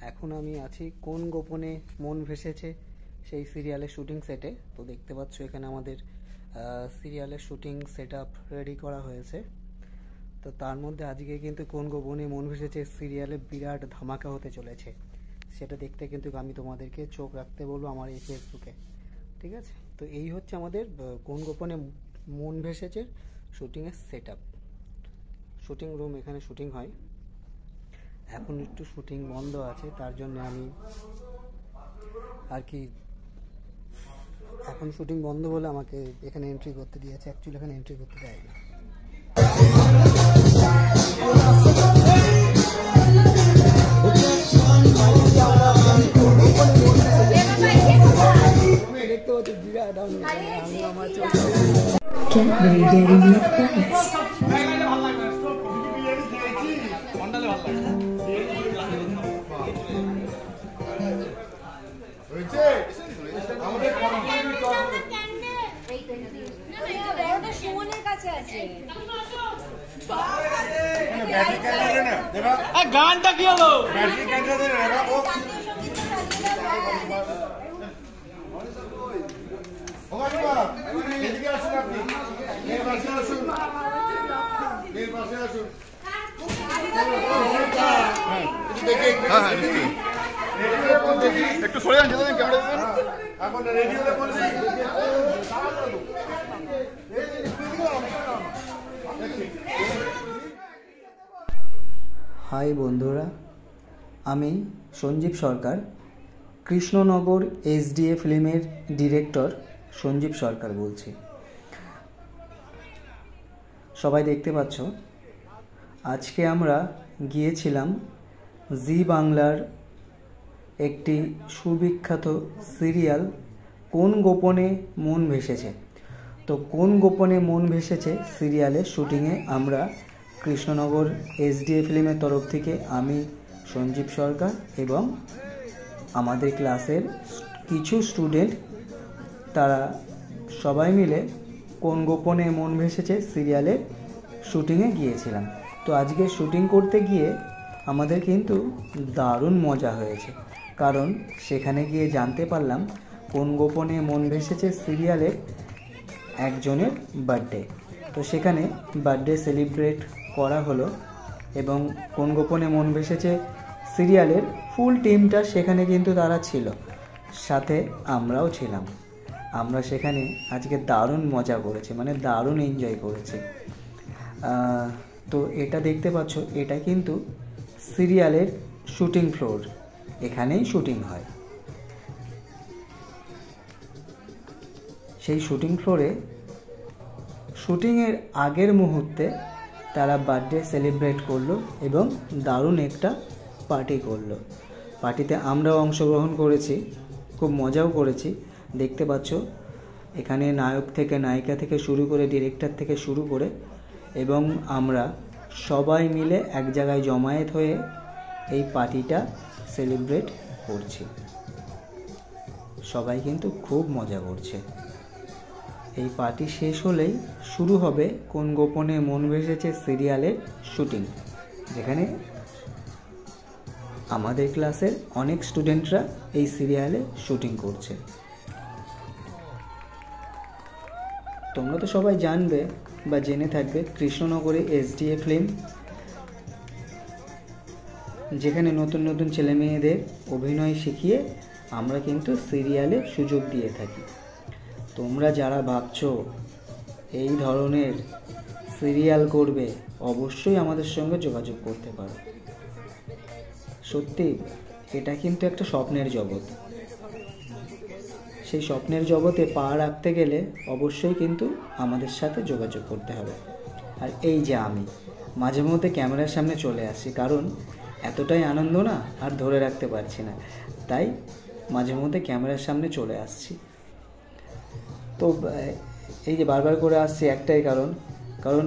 এখন আমি আছি কোন গোপনে মন ভেসেছে সেই সিরিয়ালের শুটিং সেটে। তো দেখতে পাচ্ছ এখানে আমাদের সিরিয়ালের শুটিং সেট আপ রেডি করা হয়েছে। তো তার মধ্যে আজকে কিন্তু কোন গোপনে মন ভেসেছে সিরিয়ালে বিরাট ধামাকা হতে চলেছে, সেটা দেখতে কিন্তু আমি তোমাদেরকে চোখ রাখতে বলবো আমার এই ফেসবুকে, ঠিক আছে? তো এই হচ্ছে আমাদের কোন গোপনে মন ভেসেছে শুটিংয়ের সেট আপ। শুটিং রুম, এখানে শুটিং হয়। এখন একটু শুটিং বন্ধ আছে, তার জন্য আমি আর কি এখন শুটিং বন্ধ বলে আমাকে এখানে এন্ট্রি করতে দিয়েছে। অ্যাকচুয়ালি এখানে এন্ট্রি করতে দেয় না। দেখতে পাচ্ছি বিরাট আমার চলছে। গানটা কি হলো? একটু সরে যান, এখন রেডিওতে বলছি। হাই বন্ধুরা, আমি সঞ্জীব সরকার, কৃষ্ণনগর SDA ফিল্মের ডিরেক্টর সঞ্জীব সরকার বলছি। সবাই দেখতে পাচ্ছ, আজকে আমরা গিয়েছিলাম জি বাংলার একটি সুবিখ্যাত সিরিয়াল কোন গোপনে মন ভেসেছে। তো কোন গোপনে মন ভেসেছে সিরিয়ালের শুটিংয়ে আমরা কৃষ্ণনগর SDA ফিল্মের তরফ থেকে আমি সঞ্জীব সরকার এবং আমাদের ক্লাসের কিছু স্টুডেন্ট, তারা সবাই মিলে কোন গোপনে মন ভেসেছে সিরিয়ালের শুটিংয়ে গিয়েছিলাম। তো আজকে শুটিং করতে গিয়ে আমাদের কিন্তু দারুণ মজা হয়েছে, কারণ সেখানে গিয়ে জানতে পারলাম কোন গোপনে মন ভেসেছে সিরিয়ালের একজনের বার্থডে। তো সেখানে বার্থডে সেলিব্রেট করা হলো এবং কোন গোপনে মন ভেসেছে সিরিয়ালের ফুল টিমটা সেখানে কিন্তু তারা ছিল, সাথে আমরাও ছিলাম। আমরা সেখানে আজকে দারুণ মজা করেছি, মানে দারুণ এনজয় করেছি। তো এটা দেখতে পাচ্ছ, এটা কিন্তু সিরিয়ালের শুটিং ফ্লোর, এখানেই শুটিং হয়। সেই শুটিং ফ্লোরে শুটিংয়ের আগের মুহূর্তে তারা বার্থডে সেলিব্রেট করলো এবং দারুণ একটা পার্টি করলো। পার্টিতে আমরাও অংশগ্রহণ করেছি, খুব মজাও করেছি। দেখতে পাচ্ছ এখানে নায়ক থেকে নায়িকা থেকে শুরু করে ডিরেক্টর থেকে শুরু করে এবং আমরা সবাই মিলে এক জায়গায় জমায়েত হয়ে এই পার্টিটা সেলিব্রেট করছি। সবাই কিন্তু খুব মজা করছে। এই পার্টি শেষ হলেই শুরু হবে কোন গোপনে মন ভেসেছে সিরিয়ালের শুটিং, যেখানে আমাদের ক্লাসের অনেক স্টুডেন্টরা এই সিরিয়ালে শুটিং করছে। তোমরা তো সবাই জানবে বা জেনে থাকবে কৃষ্ণনগরে SDA ফিল্ম, যেখানে নতুন নতুন ছেলে মেয়েদের অভিনয় শিখিয়ে আমরা কিন্তু সিরিয়ালে সুযোগ দিয়ে থাকি। তোমরা যারা ভাবছো এই ধরনের সিরিয়াল করবে, অবশ্যই আমাদের সঙ্গে যোগাযোগ করতে পারো। সত্যি এটা কিন্তু একটা স্বপ্নের জগৎ। সেই স্বপ্নের জগতে পা রাখতে গেলে অবশ্যই কিন্তু আমাদের সাথে যোগাযোগ করতে হবে। আর এই যে আমি মাঝে মধ্যে ক্যামেরার সামনে চলে আসছি, কারণ এতটাই আনন্দ না আর ধরে রাখতে পারছি না, তাই মাঝে মধ্যে ক্যামেরার সামনে চলে আসছি। তো এই যে বারবার করে আসছি একটাই কারণ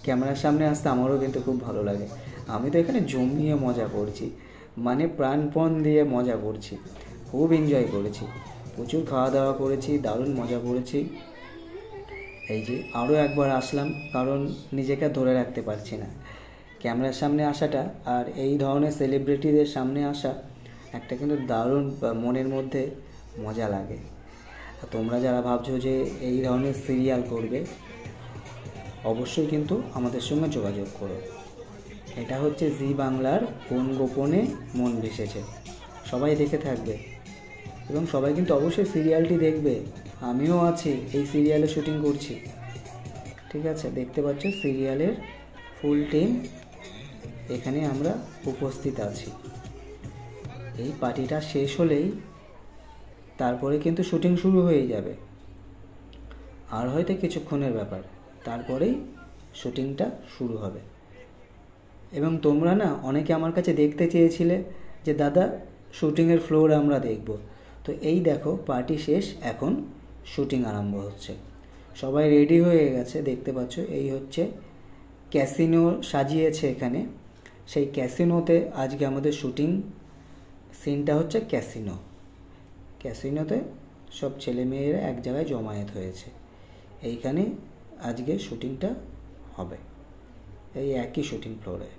ক্যামেরার সামনে আসতে আমারও কিন্তু খুব ভালো লাগে। আমি তো এখানে জমিয়ে মজা করছি, মানে প্রাণপণ দিয়ে মজা করছি, খুব এনজয় করেছি, প্রচুর খাওয়া দাওয়া করেছি, দারুণ মজা করেছি। এই যে আরও একবার আসলাম, কারণ নিজেকে ধরে রাখতে পারছি না। ক্যামেরার সামনে আসাটা আর এই ধরনের সেলিব্রিটিদের সামনে আসা একটা কিন্তু দারুণ মনের মধ্যে মজা লাগে। আর তোমরা যারা ভাবছো যে এই ধরনের সিরিয়াল করবে, অবশ্যই কিন্তু আমাদের সঙ্গে যোগাযোগ করো। এটা হচ্ছে জি বাংলার কোন গোপনে মন ভেসেছে। সবাই দেখে থাকবে এবং সবাই কিন্তু অবশ্যই সিরিয়ালটি দেখবে। আমিও আছি, এই সিরিয়ালে শুটিং করছি। ঠিক আছে, দেখতে পাচ্ছ সিরিয়ালের ফুল টিম এখানে আমরা উপস্থিত আছি। এই পার্টিটা শেষ হলেই তারপরে কিন্তু শুটিং শুরু হয়ে যাবে, আর হয়তো কিছুক্ষণের ব্যাপার, তারপরেই শুটিংটা শুরু হবে। এবং তোমরা না অনেকে আমার কাছে দেখতে চেয়েছিলে যে দাদা শুটিংয়ের ফ্লোর আমরা দেখব। তো এই দেখো পার্টি শেষ, এখন শুটিং আরম্ভ হচ্ছে। সবাই রেডি হয়ে গেছে, দেখতে পাচ্ছ। এই হচ্ছে ক্যাসিনো সাজিয়েছে এখানে, সেই ক্যাসিনোতে আজকে আমাদের শুটিং সিনটা হচ্ছে ক্যাসিনোতে সব ছেলেমেয়েরা এক জায়গায় জমায়েত হয়েছে। এইখানে আজকে শুটিংটা হবে, এই একই শুটিং ফ্লোরে।